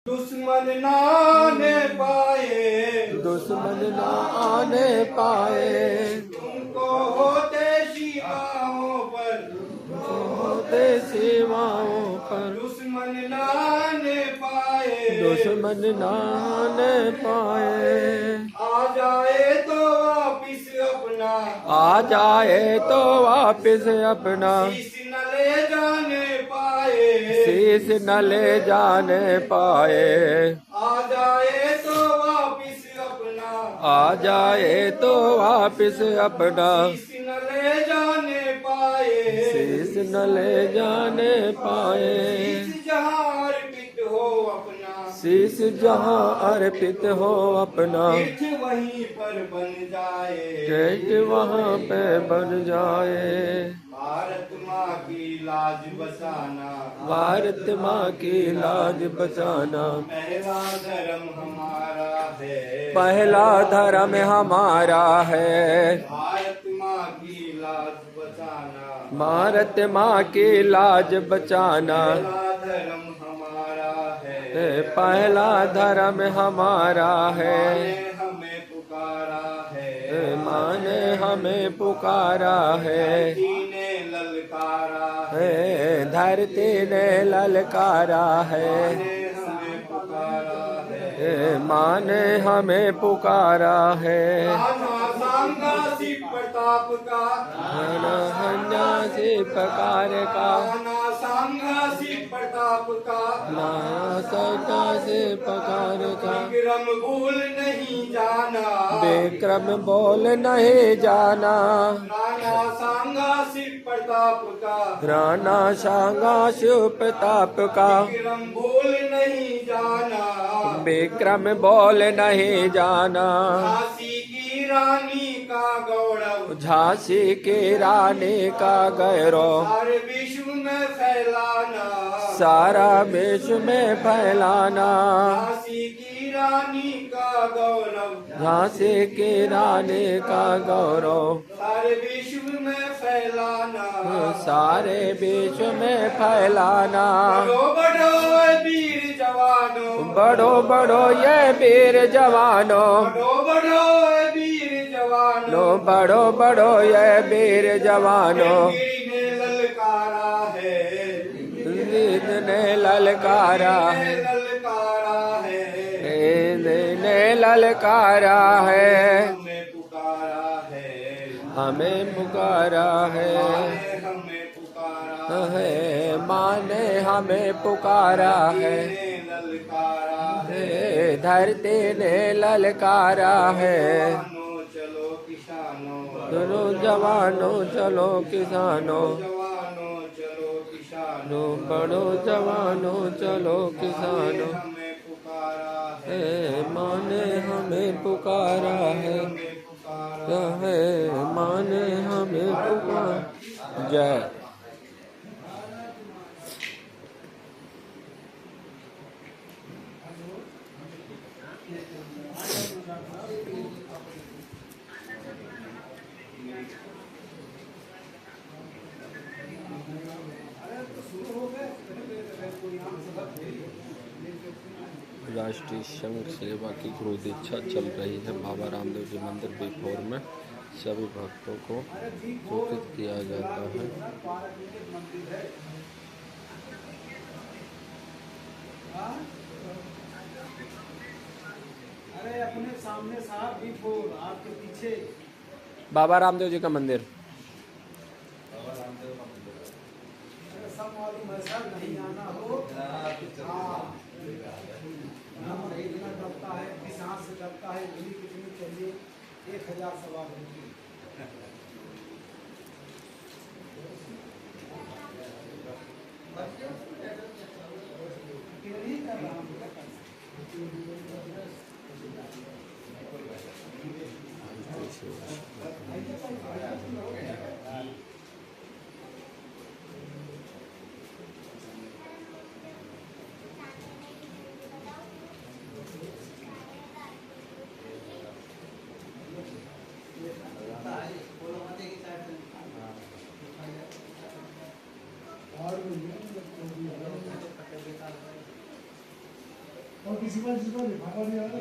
दुश्मन ना आने पाए, दुश्मन ना आने पाए, तुमको होते सीमाओं पर, होते सीमाओं पर, दुश्मन ना आने पाए, दुश्मन ना आने पाए। आ जाए तो वापिस अपना, आ जाए तो वापिस अपना, शीश न ले जाने पाए, शीश न ले जाने पाए। आ जाए तो वापिस अपना, आ जाए तो वापिस अपना, शीश न ले जाने पाए, शीश न ले जाने पाए। शीश जहाँ अर्पित हो अपना, शीश जहाँ अर्पित हो अपना, तीर्थ वहीं पर बन जाए, तीर्थ वहाँ पे बन जाए। भारत माँ की लाज बचाना, भारत माँ की लाज बचाना, पहला धर्म हमारा है, पहला धर्म हमारा है। भारत माँ की लाज बचाना, भारत माँ की लाज बचाना, पहला धर्म हमारा है, पहला धर्म हमारा है। माँ ने हमें पुकारा है, माँ ने हमें पुकारा है, धरती ने ललकारा धरती ने ललकारा है, माँ ने हमें पुकारा है। राणा सांगासी प्रताप का, हन्यासी प्रकार का, राणा सांगासी प्रताप का, से प्रकार का, विक्रम भूल नहीं जाना, विक्रम बोल नहीं जाना। राणा सांगासी प्रताप का, राणा सांगा शिव प्रताप का, विक्रम भूल नहीं जाना, विक्रम बोल नहीं जाना। झांसी की रानी का गौरव, झांसी की रानी का गौरव, सारे विश्व में फैलाना, सारा विश्व में फैलाना। झांसी की रानी का गौरव, झांसी की रानी का गौरव, सारे विश्व में फैलाना, सारे विश्व में फैलाना। बढ़ो बढ़ो ए वीर जवानों, बढ़ो बढ़ो ये वीर जवानों, बढ़ो बढ़ो ए वीर जवानों, बढ़ो बढ़ो ये वीर जवानों। गिरी ने ललकारा है, ईद ने ललकारा है, ललकारा है, ईद ने ललकारा है, हमें पुकारा है, हमें पुकारा है, हमें पुकारा है माँ ने हमें पुकारा है, ललकारा है धरती ने ललकारा है। चलो किसानों, चलो जवानों चलो किसानों, जवानों चलो किसानों, बढ़ो जवानों चलो किसानों। हमें पुकारा है, माँ ने हमें पुकारा है, माँ ने हमें पुकारा। जय। राष्ट्रीय संघ सेवा की क्रू दीक्षा चल रही है बाबा रामदेव जी मंदिर B4 में। सभी भक्तों को सूचित किया जाता है। अरे अपने सामने साहब B4 आपके पीछे बाबा रामदेव जी का मंदिर। अरे सब मालूम है सर, नहीं आना हो हम नहीं देना डरता है, किस हाथ से डरता है, गोली कितनी चाहिए, 1000 सवाल होती है। नहीं कर रहा हूँ और किसी का जिसका लिफाफा नहीं आ रहा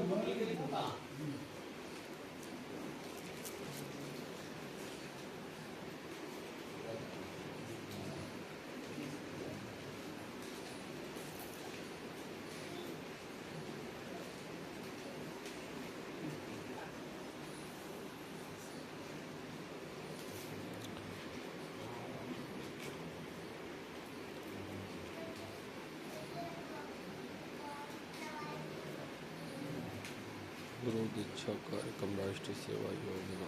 गुरु दीक्षा कार्यक्रम राष्ट्रीय सेवा योजना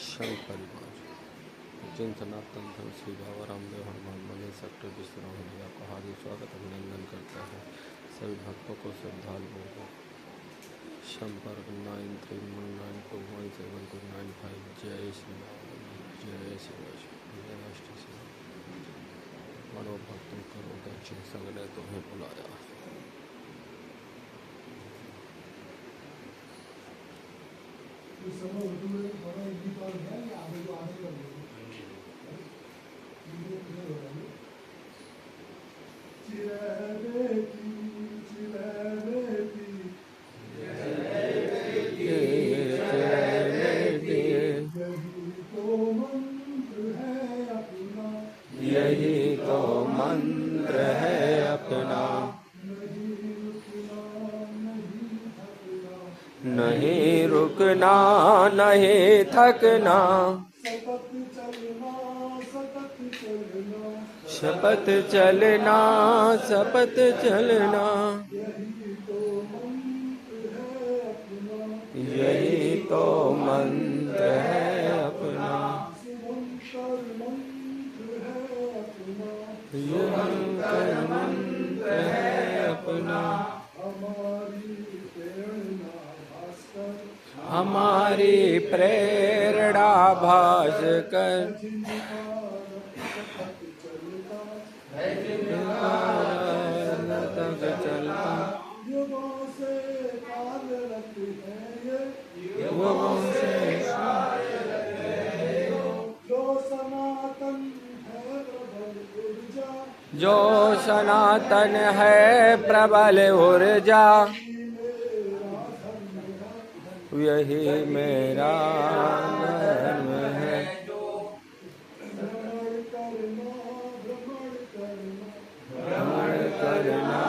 संघ परिवार जिन सनातन धर्म श्री बाबा रामदेव हनुमान मंदिर सेक्टर विश्राम हलिया का हार्दिक स्वागत अभिनंदन करता है। सभी भक्तों को श्रद्धालुओं को संपर्क 9319217295। जय श्री राम, जय श्री वैष्णव, जय राष्ट्रीय सेवा। मानव भक्तों करो दक्षिण संघ ने तुम्हें बुलाया। इस समय उर्दू में थोड़ा हिंदी कॉल है या आगे जो आने लगे हिंदी क्लियर हो रहा है। चिरबेटी यही तो मंत्र है अपना, नहीं रुकना नहीं थकना, शपथ चलना शपथ चलना, यही तो मंत्र है अपना, यही मंत्र है अपना। हमारी प्रेरणा भास्कर तक चलता, युगों से जो सनातन है प्रबल ऊर्जा, यही मेरा धर्म है। भ्रमण करना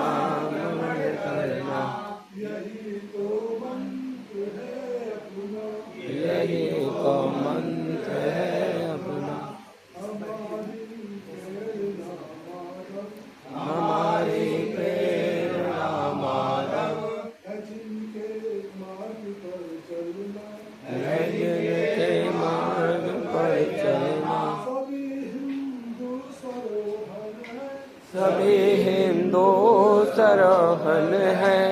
यही तो मंत्र है अपना। हमारी प्रेरणा माधव जिनके मार्ग पर चलना, सभी हिंदू सरोहन है,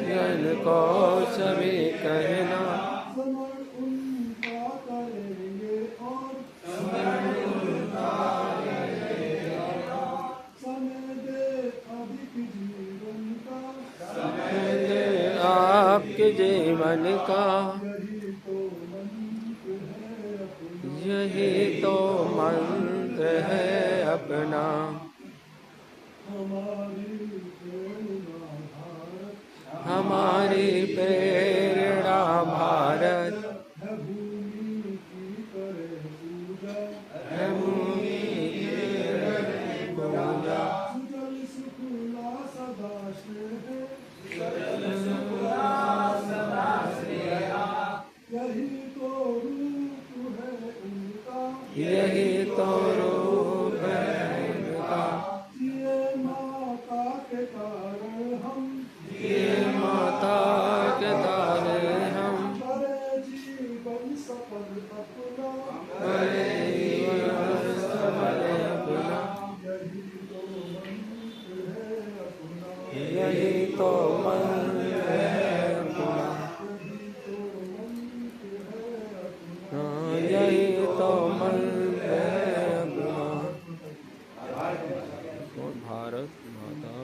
जन को सभी कहना, आपके जीवन का यही तो मंत्र है अपना। हमारी प्रेरणा भारत है, भूमि की पूजा, यही तो रूप है उनका। ये माता के तारे हम, बड़े जीवन सफल अपना, यही तो मंत्र है अपना। यही तो मंत्र है अपना। भारत माता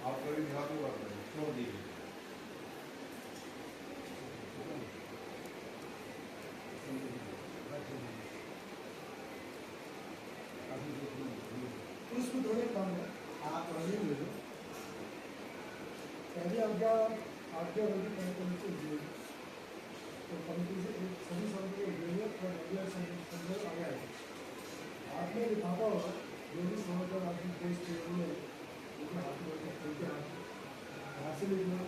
आप कभी ध्यान नहीं करते छोड़ दीजिए उसमें थोड़े कम है आप रनिंग ले लो पहले आज्ञा आज्ञा होगी कंपनी को दिए तो कंपनी से एक सभी शब्द को दिए और अगला शब्द आ गया आपने लिफाफा होगा जो भी समझकर आपकी देश के लिए उसमें हाथ में खोलते हाथ से लिखना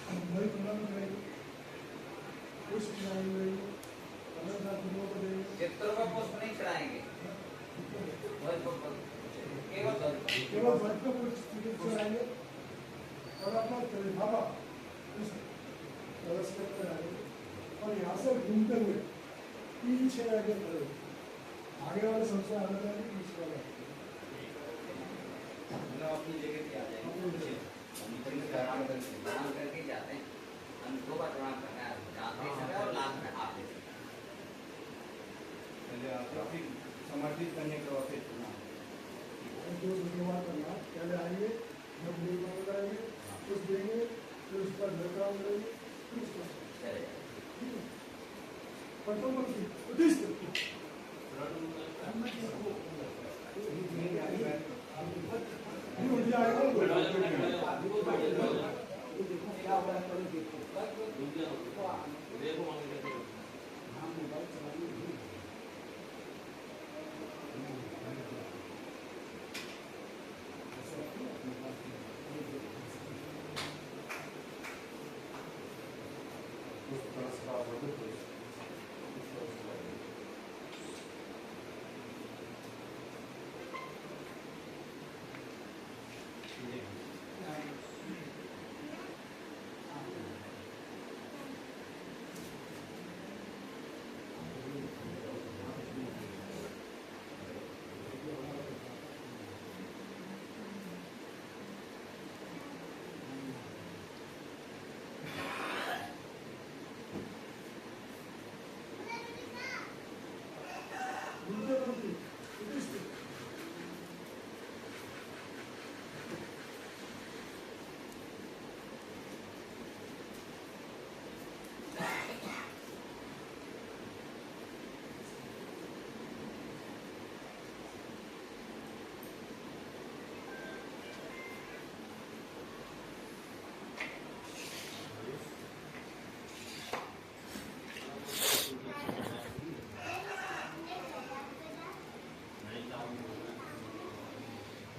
वही प्रणाम करेंगे कुछ प्रणाम करेंगे अलग साथ लोगों को देंगे चित्रों का पुष्प नहीं चढ़ाएंगे केवल वर्ग को कुछ चढ़ाएंगे और अपना लिफाफा उस व्यवस्थित कर आएंगे और यहाँ से घूमते हुए पीछे आगे बढ़े आगे वाले सबसे आगे जाएंगे पीछे वाले मतलब अपनी जगह पे आ जाएंगे हम प्रणाम करके जाते हैं हम दो बार प्रणाम करना है जाते समय और लास्ट में आते समय पहले आप काफी समर्पित करने के बाद फिर दो शुक्रवार करना पहले आएंगे जब मेरे को बताएंगे कुछ देंगे फिर उस पर काम करेंगे फिर उसका चले प्रथम उद्देश्य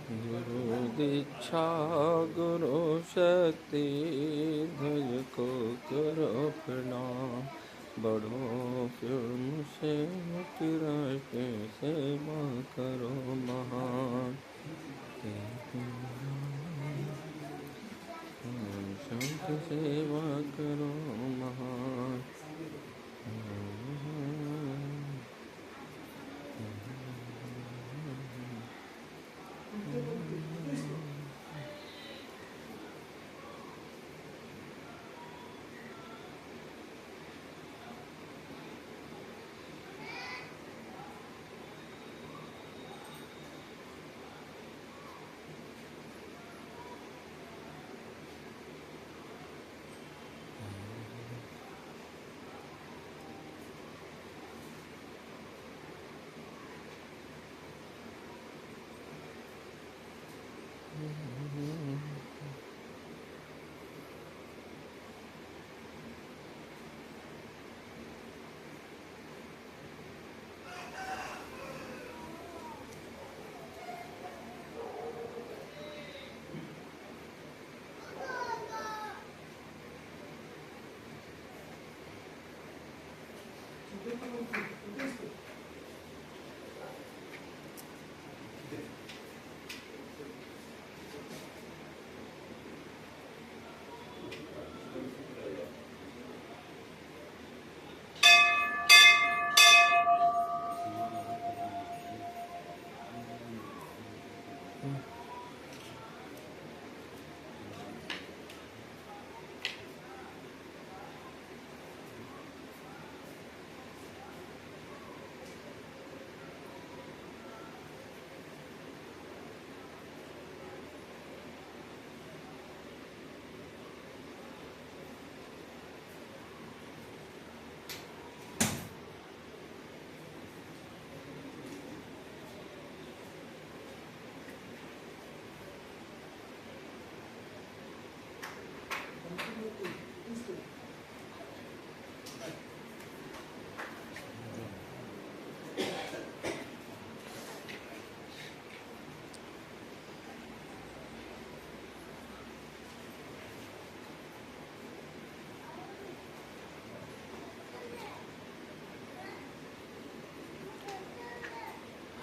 गुरु दीक्षा गुरु शक्ति ध्वज को करो प्रणाम बढ़ो फिर से राष्ट्र सेवा करो महान संत सेवा करो महान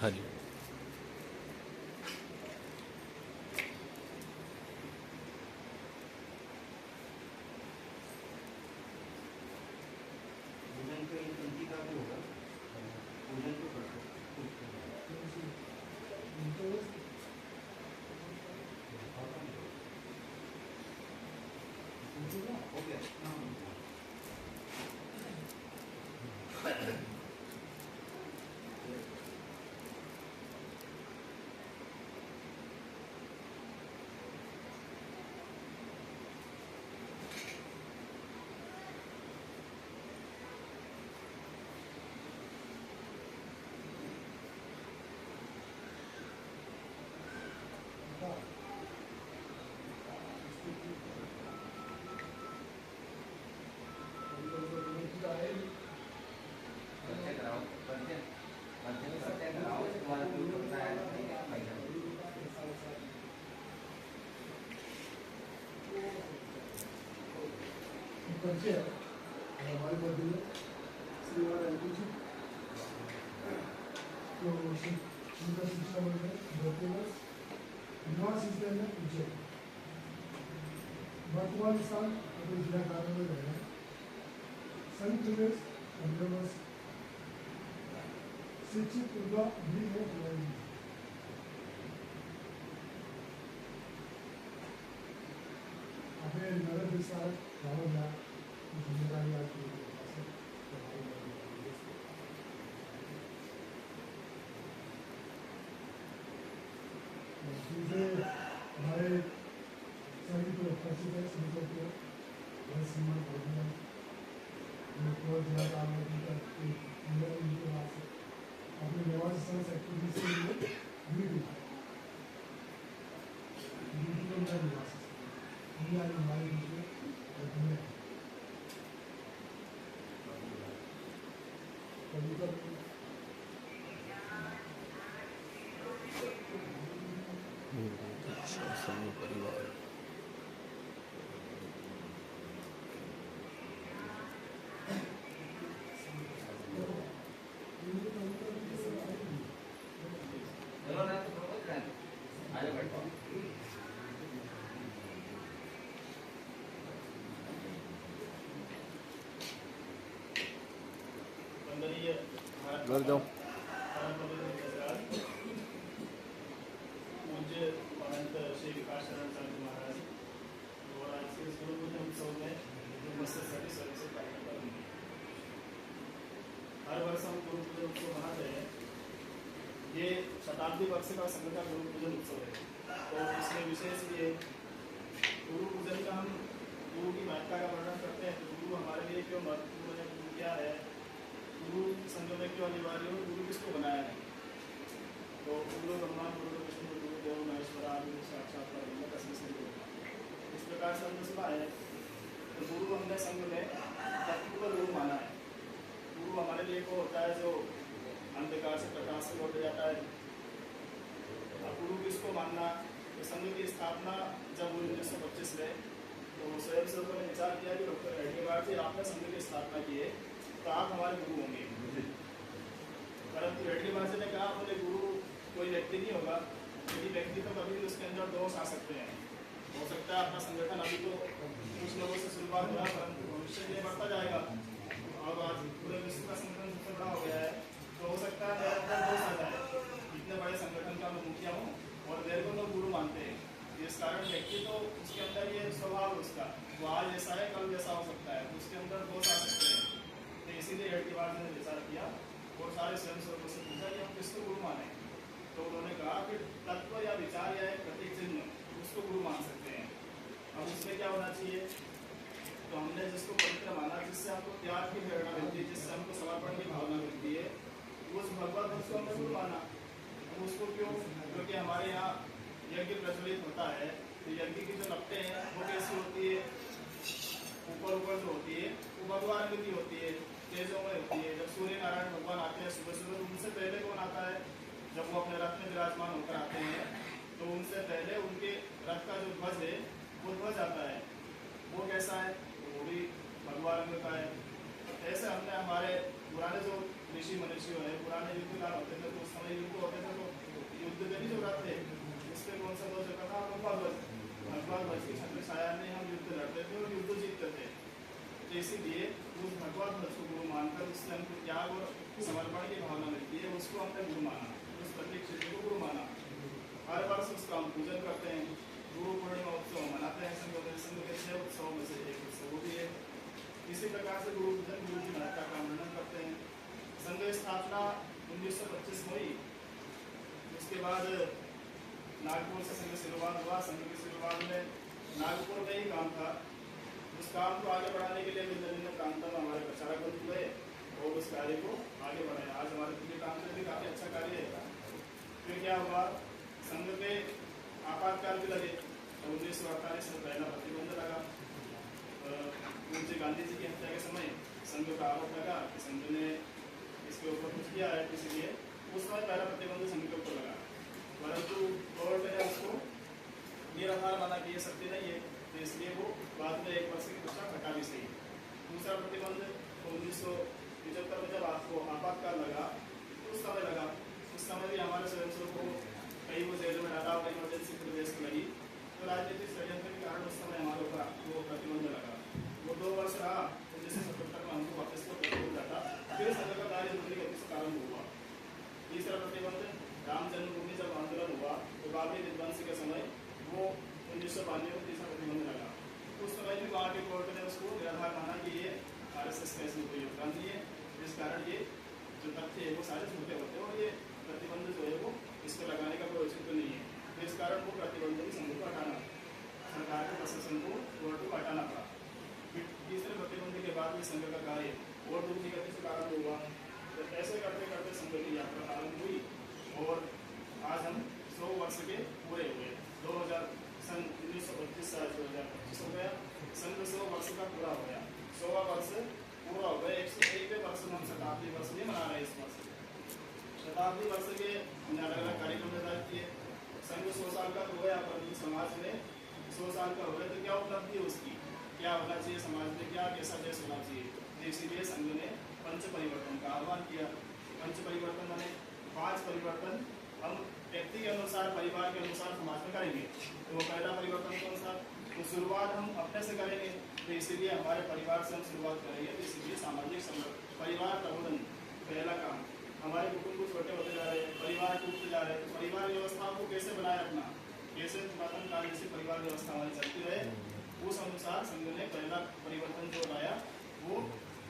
हरि ओम। पूजन का ये पंक्ति का भी होगा, पूजन तो करते हैं। हो गया। परिचय कराओ, परिचय कराओ, तुम्हारा जो करना है भैया। परिचय हमारे मध्य में श्रीमान एलपी जी तो उनका शिक्षा वर्ग है 32 वर्ष, निवास स्थल है उज्जैन, वर्तमान स्थान अपने जिला कार्यालय में रह रहे हैं। संयुक्त प्रदेश 15 वर्ष, शिक्षित उर्गा भी है हमारी। अपने नगर विस्तार रावण जिम्मेदारी आपकी हमारे सभी को उपस्थित है समितियों को बहुत सम्मान करना जिला कार्यालय का उनके पास अपने निवास स्थल एक्टिविटी से ड्यूटी में उनका निवास हमारे अच्छा समूह परिवार। चलो ना तो प्रमोद करें, आगे बैठो। घर जाओ। पूज्य महंत श्री विकास चरण साहब महाराज और आज के गुरु पूजन उत्सव में मस्त सभी सदस्य कार्यक्रम करेंगे। हर वर्ष हम गुरु पूजन उत्सव मनाते हैं। ये शताब्दी वर्ष का संघ का गुरु पूजन उत्सव है, तो इसमें विशेष ये गुरु पूजन का हम गुरु की महत्ता का वर्णन करते हैं। तो गुरु हमारे लिए क्यों महत्वपूर्ण है, गुरु क्या है, गुरु संघ में क्यों अनिवार्य हो, गुरु किसको बनाया है। तो गुरु ब्रह्मा गुरु विष्णु गुरु देव महेश्वर आदि साक्षात परब्रह्म तस्मै श्री गुरु, इस प्रकार से हमने सुना है। तो गुरु हमने संघ में तत्व को गुरु माना है। गुरु हमारे लिए को होता है जो अंधकार से प्रकाश में लौट जाता है। अब गुरु किसको मानना, तो संघ की स्थापना जब 1925 में तो स्वयं सेवकों ने विचार किया कि डॉक्टर हेडगेवार जी आपने संघ की स्थापना की है तो आप हमारे गुरु होंगे। परंतु हेडगेवार जी ने कहा बोले गुरु कोई व्यक्ति नहीं होगा, यदि व्यक्ति तो कभी भी उसके अंदर दोष आ सकते हैं। हो सकता है अपना संगठन अभी तो कुछ लोगों से शुरुआत हुआ, परंतु भविष्य में बढ़ता जाएगा। अब आज पूरे विश्व का संगठन सबसे बड़ा हो गया है, तो हो सकता है मेरे अंदर दोष आ जाए। इतने बड़े संगठन का मैं मुखिया हूँ और मेरे को लोग गुरु मानते हैं। इस कारण व्यक्ति तो उसके अंदर ये स्वभाव उसका वो आज ऐसा है कल जैसा हो सकता है, उसके अंदर दोष आ सकते हैं। तो इसीलिए हेडगेवार जी ने विचार किया और सारे स्वयं सेवकों से पूछा कि हम किसको गुरु माने। तो उन्होंने कहा कि तत्व या विचार या एक प्रतीक चिन्ह उसको गुरु मान सकते हैं। अब उसमें क्या होना चाहिए, तो हमने जिसको पवित्र माना, जिससे हमको प्यार की प्रेरणा मिलती है, जिससे हमको समर्पण की भावना मिलती है, उस भगवत उसको हमने गुरु माना। अब उसको क्यों, क्योंकि हमारे यहाँ यज्ञ प्रज्वलित होता है, तो यज्ञ की जो लपटें हैं वो कैसी होती है, ऊपर ऊपर जो होती है वो भगवान की होती है, तेजों में होती है। जब सूर्य नारायण भगवान आते हैं सुबह सुबह, तो उनसे पहले कौन आता है, जब वो अपने रथ में विराजमान होकर आते हैं तो उनसे पहले उनके रथ का जो ध्वज है वो ध्वज आता है। वो कैसा है, वो भी भगवान रंग का है। ऐसे हमने हमारे पुराने जो ऋषि मनुष्य है, पुराने युद्धकाल होते थे, तो उस समय युद्ध होते थे, तो युद्ध के भी जो रथ थे उसपे कौन सा ध्वज रखा था? भगवा ध्वज की छत्र छाया में हम युद्ध लड़ते थे और युद्ध जीतते थे। तो इसीलिए उस भगवा ध्वज को गुरु मानकर उससे हमको त्याग और समर्पण की भावना मिलती है, उसको हमने गुरु माना, उस प्रतीक चिन्ह को गुरु माना। हर वर्ष उसका हम पूजन करते हैं। गुरु पूर्णिमा उत्सव मनाते हैं। संघ के 6 उत्सव में से एक उत्सव वो भी है। इसी प्रकार से गुरु पूजन, गुरु की महत्ता का वर्णन करते हैं। संघ स्थापना 1925 में हुई। उसके बाद नागपुर से संघ शुरुआत हुआ। संघ की शुरुआत में नागपुर में ही काम था। उस काम को आगे बढ़ाने के लिए विभिन्न प्रांतों में हमारे प्रचारक बन गए और उस कार्य को आगे बढ़ाया। आज हमारे पूरे काम से भी काफी अच्छा कार्य है। फिर क्या हुआ? संघ पे आपातकाल भी लगे। 1948 में पहला प्रतिबंध लगा। पूज्य गांधी जी की हत्या के समय संघ का आरोप लगा कि संघ ने इसके ऊपर कुछ किया है, इसलिए उस समय पहला प्रतिबंध संघ के ऊपर लगा। परंतु कोर्ट ने उसको निराधार माना कि ये सत्य नहीं है, तो इसलिए वो बाद में 1 वर्ष की कक्षा हटा भी सही। दूसरा प्रतिबंध 1975 में जब आपको आपातकाल लगा, उस समय लगा। उस समय भी हमारे स्वयंसेवकों को कई वो जेल में डाला, कई इमरजेंसी प्रदेश में लगी। तो राजनीतिक षड्यंत्र के कारण उस समय हमारे ऊपर वो प्रतिबंध लगा। वो 2 वर्ष रहा। 1977 में हमको वापस को प्रतिबंध लगा। फिर संघ का कार्य दूसरी गति से प्रारंभ हुआ। तीसरा प्रतिबंध राम जन्मभूमि जब आंदोलन हुआ तो बाबरी विध्वंस के समय वो 1992 में तीसरा प्रतिबंध लगा। उस समय भी वहाँ के कोर्ट ने उसको निराधार माना कि ये RSS का इसमें कोई योगदान नहीं है, जिस कारण ये जो तथ्य है वो सारे झूठे होते हैं और ये प्रतिबंध जो है वो इसको लगाने का कोई औचित्य नहीं है। तो इस कारण वो प्रतिबंध भी संघ को हटाना, सरकार के प्रशासन को कोर्ट को हटाना पड़ा। फिर तीसरे प्रतिबंध के बाद भी संघ का कार्य और दूसरी गति से प्रारंभ हुआ। तो ऐसे करते करते संघ की यात्रा प्रारंभ हुई और आज हम 100 वर्ष के पूरे हुए। 1925 से 2025 हो गया। संघ 100 वर्ष का पूरा हो गया। 100वां वर्ष पूरा हो गया। 101वें वर्ष में हम शताब्दी वर्ष भी मना रहे हैं। इस वर्ष शताब्दी वर्ष के हमने अलग अलग कार्यक्रम निर्धारित किए। संघ 100 साल का हो गया, परंतु समाज में 100 साल का हो गया तो क्या उपलब्धि है उसकी, क्या होना चाहिए समाज में, क्या कैसा देश होना चाहिए। तो इसीलिए संघ ने पंच परिवर्तन का आह्वान किया। पंच परिवर्तन माने 5 परिवर्तन हम व्यक्ति के अनुसार, परिवार के अनुसार समाज में करेंगे। तो वो पहला परिवर्तन कौन सा? तो शुरुआत हम अपने से करेंगे। तो इसीलिए हमारे परिवार से हम शुरुआत करेंगे। तो इसीलिए सामाजिक परिवार प्रबोधन पहला काम। हमारे कुटुंब छोटे होते जा रहे हैं, परिवार टूटते जा रहे हैं। तो परिवार व्यवस्था को कैसे बनाए रखना, कैसे पुरातन काल जैसी परिवार व्यवस्था हमारी चलती रहे, उस अनुसार संघ ने पहला परिवर्तन जो लाया वो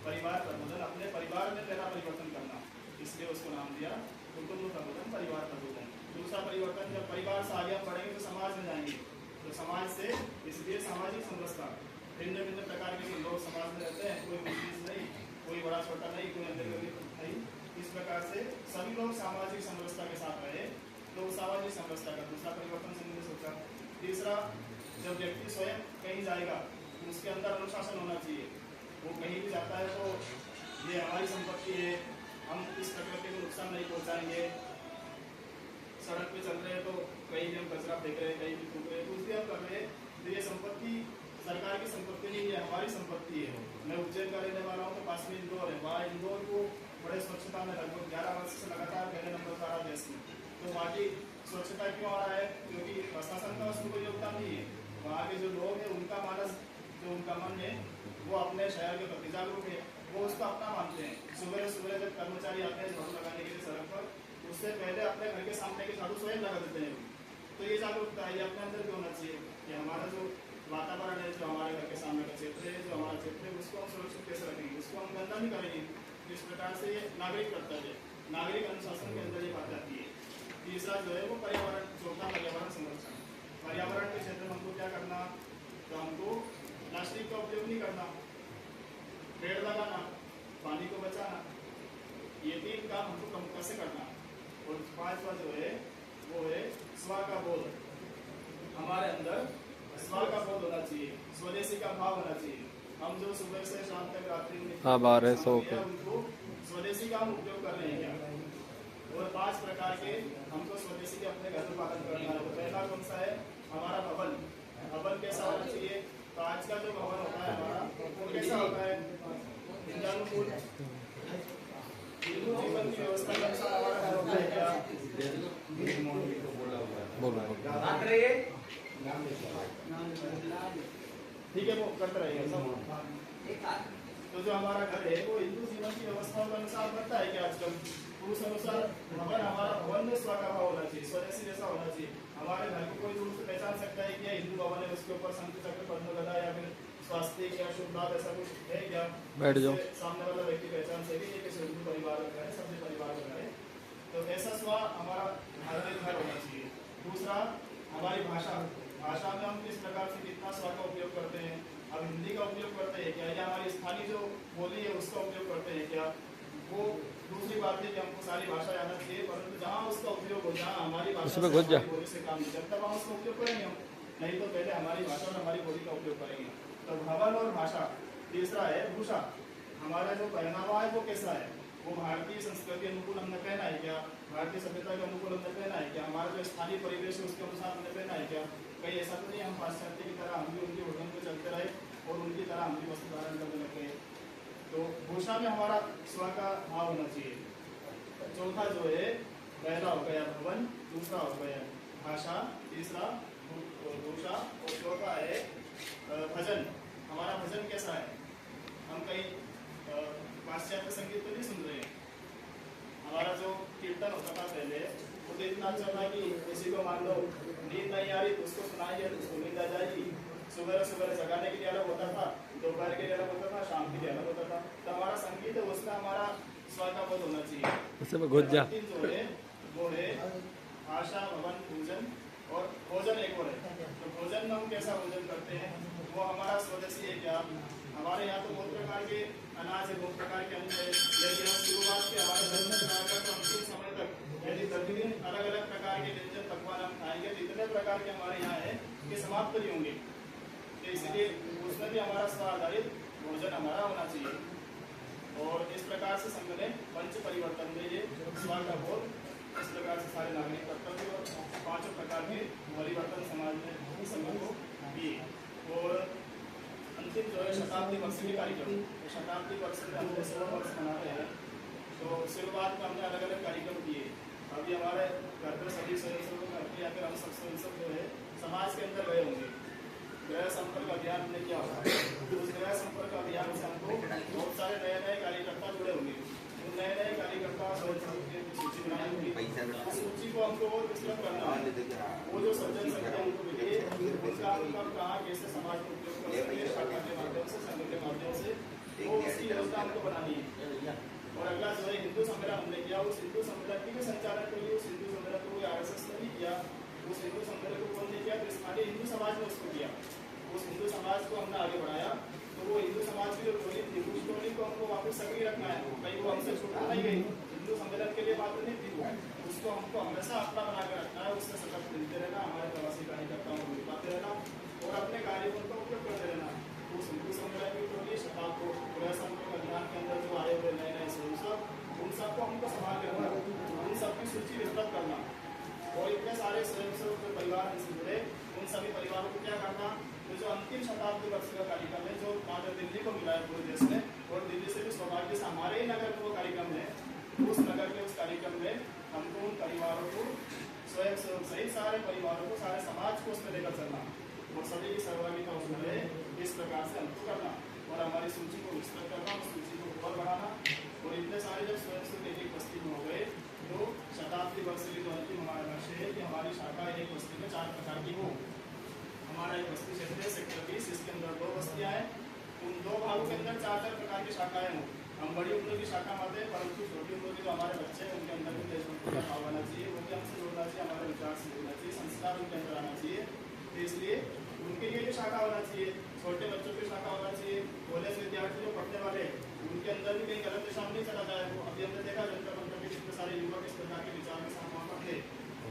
परिवार प्रबोधन, अपने परिवार में पहला परिवर्तन करना। इसलिए उसको नाम दिया कुटुंब प्रबोधन, परिवार प्रबोधन। दूसरा परिवर्तन, जब परिवार से आगे हम बढ़ेंगे तो समाज में जाएंगे। तो समाज से इसलिए सामाजिक समरसता, भिन्न भिन्न प्रकार के लोग समाज में रहते हैं, कोई मुस्लिम नहीं, कोई बड़ा छोटा नहीं, कोई अंतर्गत नहीं। इस प्रकार से सभी लोग सामाजिक समरसता के साथ रहे। तो सामाजिक समरसता का दूसरा परिवर्तन संघ ने सोचा। तीसरा, जब व्यक्ति स्वयं कहीं जाएगा तो उसके अंदर अनुशासन होना चाहिए। वो कहीं भी जाता है तो ये हमारी संपत्ति है, हम इस प्रकृति को नुकसान नहीं पहुंचाएंगे। सड़क पे चल रहे हैं तो कहीं भी हम कचरा फेंक रहे हैं, कहीं भी थूक रहे हैं, कुछ भी हम कर रहे हैं तो ये संपत्ति सरकार की संपत्ति नहीं है, हमारी संपत्ति है। मैं उज्जैन का रहने वाला हूँ तो पास में इंदौर है। वहाँ इंदौर को बड़े स्वच्छता में लगभग 11 वर्ष से लगातार पहले नंबर पर आ रहा देश में। तो वहाँ की स्वच्छता क्यों आ रहा है? क्योंकि प्रशासन का उसमें कोई योगदान नहीं है। वहाँ के जो लोग हैं उनका मानस, जो उनका मन है वो अपने शहर के प्रति जागरूक है, वो उसको अपना मानते हैं। सुबह सुबह जब कर्मचारी आते हैं झाड़ू लगाने के लिए सड़क पर, उससे पहले अपने घर के सामने के झाड़ू स्वयं लगा देते हैं। तो ये जागरूकता है, ये अपने अंदर भी होना चाहिए कि हमारा जो वातावरण है, जो हमारे घर के सामने का क्षेत्र है, जो हमारा क्षेत्र है, उसको हम सुरक्षित कैसे रखेंगे, उसको हम गंदा नहीं करेंगे। इस प्रकार से ये नागरिक कर्तव्य, नागरिक अनुशासन के अंदर ये बात आती है। तीसरा जो है वो पर्यावरण, चौथा पर्यावरण संरक्षण। पर्यावरण के क्षेत्र में हमको क्या करना? तो हमको प्लास्टिक का उपयोग नहीं करना, पेड़ लगाना, पानी को बचाना, ये 3 काम हमको कम कैसे करना। और 5वां जो है वो है स्व का बोध। हमारे अंदर स्व का बोध होना चाहिए, स्वदेशी का भाव होना चाहिए। हम जो सुबह से शाम तक रात्रि में उनको स्वदेशी का हम उपयोग कर रहे हैं क्या? और 5 प्रकार के हमको स्वदेशी के अपने घर में पालन करना है। पहला कौन सा है? हमारा भवन। भवन कैसा होना चाहिए? तो आज का जो भवन होता है हमारा वो कैसा होता है? लिंगानुकूल हिंदू जीवन की व्यवस्था के अनुसार हमारा घर होता है क्या? बोलो बात रहिए ठीक है, वो करते रहेंगे सब। एक बात तो जो हमारा घर है वो हिंदू जीवन की व्यवस्थाओं के अनुसार बनता है कि आजकल पुरुष अनुसार हमारा भवन में स्व का भाव होना चाहिए, स्वदेशी जैसा होना चाहिए। हमारे घर को कोई दूर से पहचान सकता है कि हिंदू भवन है, उसके ऊपर शंख चक्र पद्म गदा या फिर स्वास्तिक या शुभ लाभ ऐसा कुछ है क्या? बैठ जाओ। जिससे सामने वाला व्यक्ति पहचान सके कि किसी हिंदू परिवार का है, सभी परिवार का है। तो ऐसा स्व हमारा धार्मिक घर होना चाहिए। दूसरा, हमारी भाषा में हम किस प्रकार से कितना स्व का उपयोग करते हैं। अब हिंदी का उपयोग करते हैं क्या, या हमारी स्थानीय जो बोली है उसका उपयोग करते हैं क्या? वो दूसरी बात है कि हमको सारी भाषा आना चाहिए, परंतु जहाँ उसका उपयोग हो, जहाँ हमारी भाषा से हमारी बोली से काम नहीं, जब तक हम उसका उपयोग करेंगे हम, नहीं तो पहले हमारी भाषा और हमारी बोली का उपयोग करेंगे। तो भवन और भाषा। तीसरा है भूषा, हमारा जो पहनावा है वो कैसा है, वो भारतीय संस्कृति अनुकूल हमने पहना है क्या? भारतीय सभ्यता के अनुकूल हमने पहना है क्या? हमारा जो स्थानीय परिवेश है उसके अनुसार हमने पहना है क्या? कहीं ऐसा तो नहीं हम पाश्चात्य की तरह हम भी उनके हुक्म पे चलते रहे और उनकी तरह हम भी वस्त्र धारण करने लग गए। तो भूषा में हमारा स्व का भाव होना चाहिए। चौथा जो है, पहला हो गया भवन, दूसरा हो गया भाषा, तीसरा भूषा और चौथा है भजन। हमारा भजन कैसा है? हम कहीं पाश्चात्य संगीत तो नहीं सुन रहे हैं। हमारा जो कीर्तन होता था पहले वो तो इतना अच्छा था कि किसी को मान लो नींद नहीं आ रही तो उसको सुनाइए तो उसको नींद आ जाएगी। सुबह जगाने के लिए अलग होता था, दोपहर के लिए अलग होता था, शाम के लिए अलग होता था। तो हमारा संगीत है उसमें हमारा स्व का बोध होना चाहिए। उससे मैं घुस जा। जो है वो है भाषा, भवन, भोजन और भोजन एक और है। तो भोजन में हम कैसा भोजन करते हैं, वो हमारा स्वदेशी है क्या? हमारे यहाँ तो बहुत प्रकार के अनाज है, बहुत प्रकार के अन्न है, लेकिन हम शुरुआत के हमारे धर्म से लाकर तो अंतिम समय तक यदि प्रतिदिन अलग अलग प्रकार के व्यंजन पकवान हम खाएंगे तो इतने प्रकार के हमारे यहाँ है कि समाप्त नहीं होंगे। तो इसलिए उसमें भी हमारा स्व आधारित भोजन हमारा होना चाहिए। और इस प्रकार से संघ ने पंच परिवर्तन में ये स्व का बोध, इस प्रकार से सारे नागरिक कर्तव्य और पांचों प्रकार के परिवर्तन समाज में संघ को दिए। और अंतिम जो है शताब्दी वर्ष के कार्यक्रम, शताब्दी वर्ष में हम 100 वर्ष मना रहे हैं। तो शुरुआत में हमने अलग अलग कार्यक्रम किए। अभी हमारे घर पर सभी स्वयंसेवक या फिर हम सब स्वयंसेवक जो है समाज के अंदर गए होंगे। गृह संपर्क अभियान हमने किया होगा। उस गृह संपर्क अभियान से हमको बहुत सारे नए नए कार्यकर्ता जुड़े होंगे। उन नए नए कार्यकर्ता स्वयंसेवक की सूची बनाई होगी। उस सूची को हमको और विस्तृत करना है। वो जो सज्जन संख्या उनको मिली उनका कहाँ कैसे समाज में उपयोग कर सकते हैं, शाखा के माध्यम से, संघ के माध्यम से, वो उसकी योजना हमको बनानी है। और अगला जो है हिंदू सम्मेलन हमने किया, उस हिंदू सम्मेलन के संचालन के लिए उस हिंदू सम्मेलन को कोई RSS ने नहीं किया, उस हिंदू सम्मेलन को कौन नहीं किया, तो स्थानीय हिंदू समाज ने उसको किया। उस हिंदू समाज को हमने आगे बढ़ाया। तो वो हिंदू समाज की जो टोली थी उस टोली को हमको वापस सक्रिय रखना है, कहीं वो हमसे छूट नहीं गई। हिंदू सम्मेलन के लिए बात नहीं थी वो, उसको हमको हमेशा अपना बना कर रखना है, उससे सतर्क मिलते रहना, हमारे प्रवासी कार्यकर्ताओं को मिलते रहना और अपने कार्यों का उपयोग करते रहना। उस हिंदू सम्मेलन की टोली शताब्दी गृह संपर्क अभियान के अंदर जो आए हुए नए नए स्वयंसेवक उन सबको हमको संभाल के रखना, उन सबकी सूची विस्तृत करना और इतने सारे स्वयंसेवक जो परिवार से जुड़े उन सभी परिवारों को क्या करना, तो जो अंतिम शताब्दी वर्ष का कार्यक्रम है जो मात्र दिल्ली को मिला है पूरे देश में और दिल्ली से भी सौभाग्य से हमारे ही नगर में वो कार्यक्रम है, उस नगर के उस कार्यक्रम में हमको उन परिवारों को स्वयंसेवक सहित सारे परिवारों को, सारे समाज को उसमें लेकर चलना और सभी की सहभागिता उसमें रहे, इस प्रकार से हमको करना और हमारी सूची को विस्तृत करना, उस सूची को और बढ़ाना। और इतने सारे जब स्वयंसेवक एक बस्ती में हो गए तो शताब्दी वर्ष की जो अंतिम हमारा लक्ष्य है कि हमारी शाखा एक बस्ती में 4 प्रकार की हो। हमारा एक बस्ती क्षेत्र है सेक्टर 20, इसके अंदर 2 बस्तियाँ हैं, उन 2 भागों के अंदर 4 प्रकार की शाखाएं हों। हम बड़ी उम्र की शाखा मानते हैं, परंतु छोटी उम्र के जो हमारे बच्चे हैं उनके अंदर भी देशभक्ति का भाव आना चाहिए, वो भी हमसे जुड़ना चाहिए, हमारे विचार से जुड़ना चाहिए, संस्कार उनके अंदर आना चाहिए। तो इसलिए उनके लिए भी शाखा होना चाहिए, छोटे बच्चों की शाखा होना चाहिए, कॉलेज विद्यार्थी जो पढ़ने वाले उनके अंदर भी कहीं गलत दिशा में नहीं चला जाए। वो अभी हमने देखा जनता मंत्र के कितने सारे युवक इस प्रकार के विचार के साथ वहाँ पढ़ते,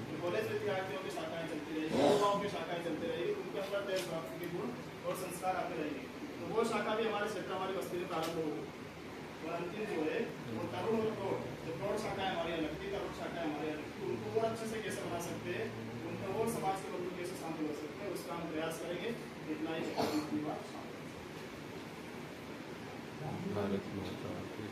तो कॉलेज विद्यार्थियों की शाखाएं चलती रहेगी, युवाओं की शाखाएं चलती रहेगी, उनके अंदर देशभक्ति के गुण और संस्कार आते रहेंगे। तो वो शाखा भी हमारे क्षेत्र हमारी बस्ती में प्रारंभ होगी। और अंतिम जो है वो तरुण और प्रौढ़, जो प्रौढ़ शाखाएं हमारी अलग थी, तरुण शाखाएं हमारी अलग थी, उनको और अच्छे से कैसे बना सकते हैं, उनको और समाज के लोगों कैसे शामिल हो सकते हैं, उसका हम प्रयास करेंगे। इतना ही बात। भारत माता की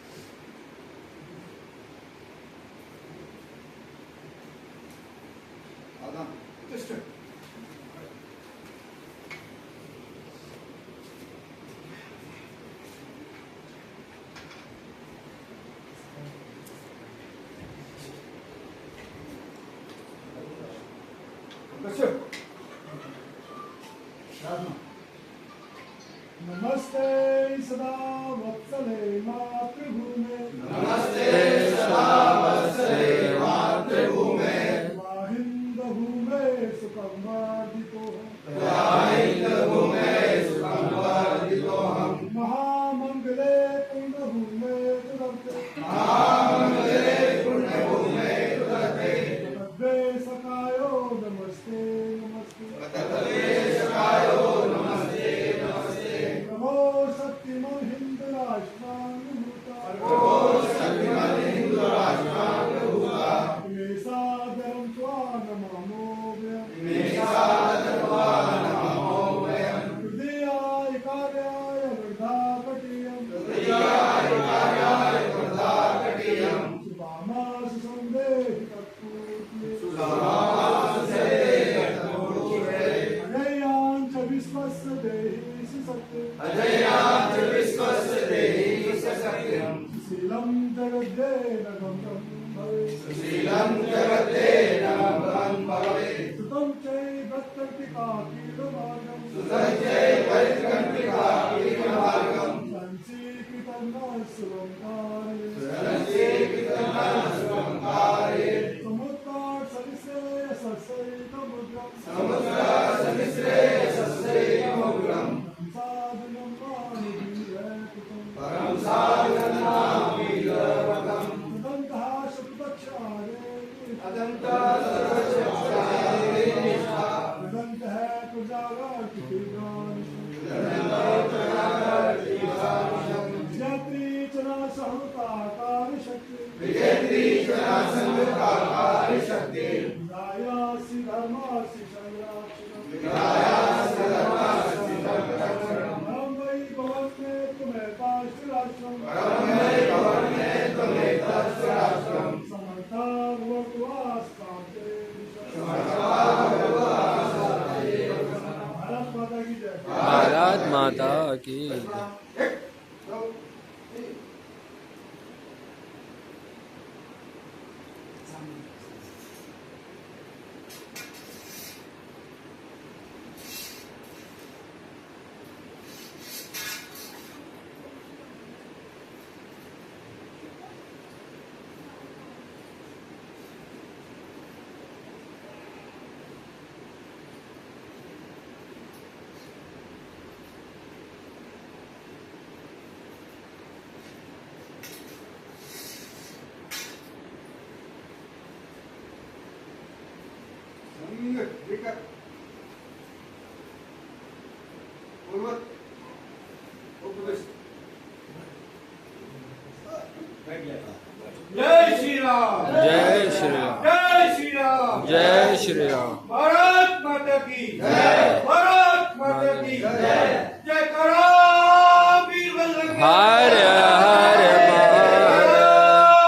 नमस्ते सदा वत्सले मातृभूमे नमस्ते सदा वत्सले मातृभूमे हिंदभूमे सुखं वर्धितो हिंदभूमे सुखं वर्धितोऽहम् महामंगले पुण्यभूमे तुदन्ते महामंगले पुण्यभूमे तुदते तद्वे सखायो नमस्ते नमस्ते तत्ते सखायो नमस्ते नमस्ते नमो शक्तिमन् हिंद राष्ट्रानुभूता प्रभो शक्तिमन् हिन्दु राष्ट्रानुभूता इमे सादरं त्वा नमामो इमे सादरं नमो वयम् हृदयाय कार्याय वृद्धाकटीयम् हृदयाय कार्याय वृद्धाकटीयम् सुभामासु सन्देहि तत्पूर्णे सुधामासे अजयाञ्च विश्वस्य देहि सत्ये अजयाञ्च विश्वस्य देहि सत्यम् शीलं जगद्देव गम्यं भवेत् सुशीलं जगत्तेन भवन् भवेत् सुतं चैवत्कर्तिकाकीर्मार्गं सुतञ्चैवैकण्टिकाकीर्मार्गम् संसीकृतं न सुवङ्कारे संसीकृतमस्वङ्कारे समुद्राट्सविश्रेयसस्यैकमुद्रं समुद्रासविश्रेयसस्यैकमुग्रम् साधनं मानुवीरकृतं परं साधनामीरवकम् तदन्तः शतदक्षारे अदन्तः सर्वशक्तिशाली निष्ठा तदन्तः प्रजागार्तिकीर्गानिशम् विजयत्री जना सहृताकार शक्ति विजयत्री जना संयुक्ताकार शक्ति विदायासि धर्मासि संरक्षणम् विदायासि धर्मासि संरक्षणम् परं वै भवन्मे त्वमेताश्रिराश्रम् परं वै भवन्मे त्वमेताश्रिराश्रम् समर्था भवत्वास्तां ते भारत माता की जय भारत माता की जय श्री राम जय श्री राम जय श्री राम जय श्री राम भारत माता की जय भारत माता की जय जय करो वीर बजरंग हर हर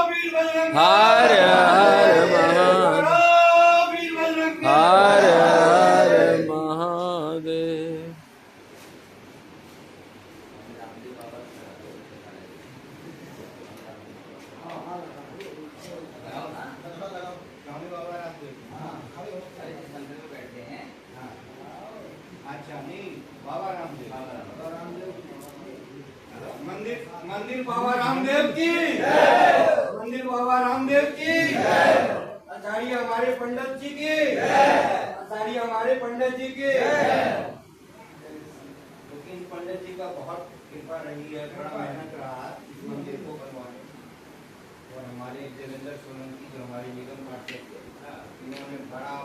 वीर बजरंग हर हर महादेव वीर बजरंग हर हर महादेव अच्छा नहीं बाबा रामदेव मंदिर मंदिर बाबा रामदेव की मंदिर बाबा रामदेव की आचार्य हमारे पंडित जी की आचार्य हमारे पंडित जी की लेकिन पंडित जी का बहुत कृपा रही है, बड़ा मेहनत रहा इस मंदिर को बनवाने। और हमारे देवेंद्र सोलंकी जो हमारे निगम पार्षद थे, इन्होंने बड़ा